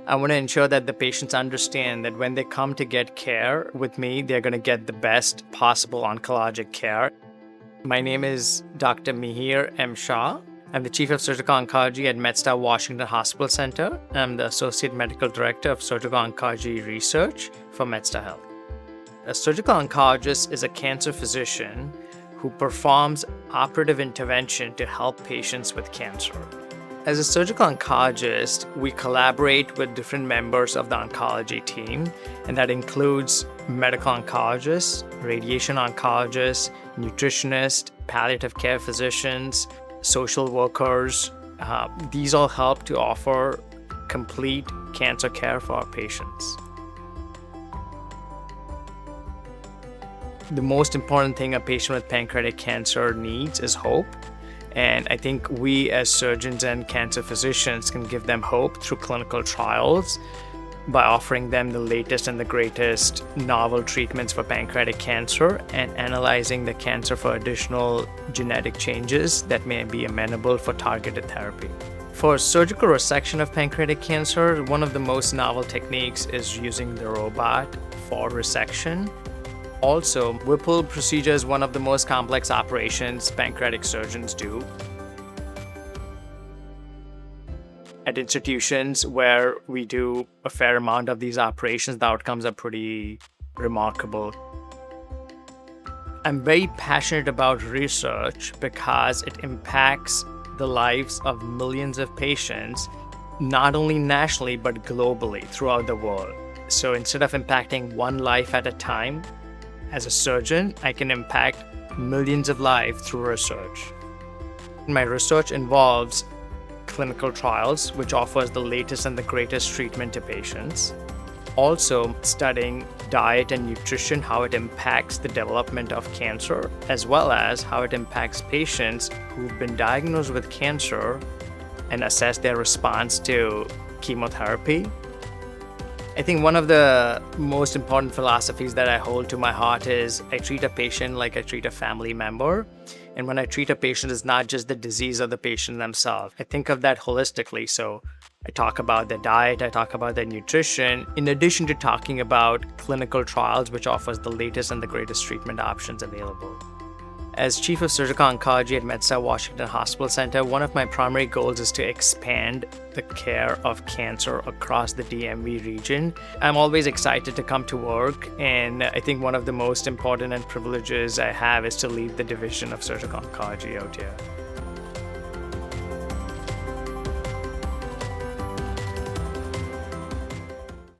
I want to ensure that the patients understand that when they come to get care with me, they're going to get the best possible oncologic care. My name is Dr. Mihir M. Shah. I'm the Chief of Surgical Oncology at MedStar Washington Hospital Center. I'm the Associate Medical Director of Surgical Oncology Research for MedStar Health. A surgical oncologist is a cancer physician who performs operative intervention to help patients with cancer. As a surgical oncologist, we collaborate with different members of the oncology team, and that includes medical oncologists, radiation oncologists, nutritionists, palliative care physicians, social workers. These all help to offer complete cancer care for our patients. The most important thing a patient with pancreatic cancer needs is hope. And I think we as surgeons and cancer physicians can give them hope through clinical trials by offering them the latest and the greatest novel treatments for pancreatic cancer and analyzing the cancer for additional genetic changes that may be amenable for targeted therapy. For surgical resection of pancreatic cancer, one of the most novel techniques is using the robot for resection. Also, Whipple procedure is one of the most complex operations pancreatic surgeons do. At institutions where we do a fair amount of these operations, the outcomes are pretty remarkable. I'm very passionate about research because it impacts the lives of millions of patients, not only nationally, but globally throughout the world. So instead of impacting one life at a time, as a surgeon, I can impact millions of lives through research. My research involves clinical trials, which offers the latest and the greatest treatment to patients. Also studying diet and nutrition, how it impacts the development of cancer, as well as how it impacts patients who've been diagnosed with cancer and assess their response to chemotherapy. I think one of the most important philosophies that I hold to my heart is I treat a patient like I treat a family member. And when I treat a patient, it's not just the disease of the patient themselves. I think of that holistically. So I talk about their diet, I talk about their nutrition, in addition to talking about clinical trials, which offers the latest and the greatest treatment options available. As Chief of Surgical Oncology at MedStar Washington Hospital Center, one of my primary goals is to expand the care of cancer across the DMV region. I'm always excited to come to work, and I think one of the most important and privileges I have is to lead the division of surgical oncology out here.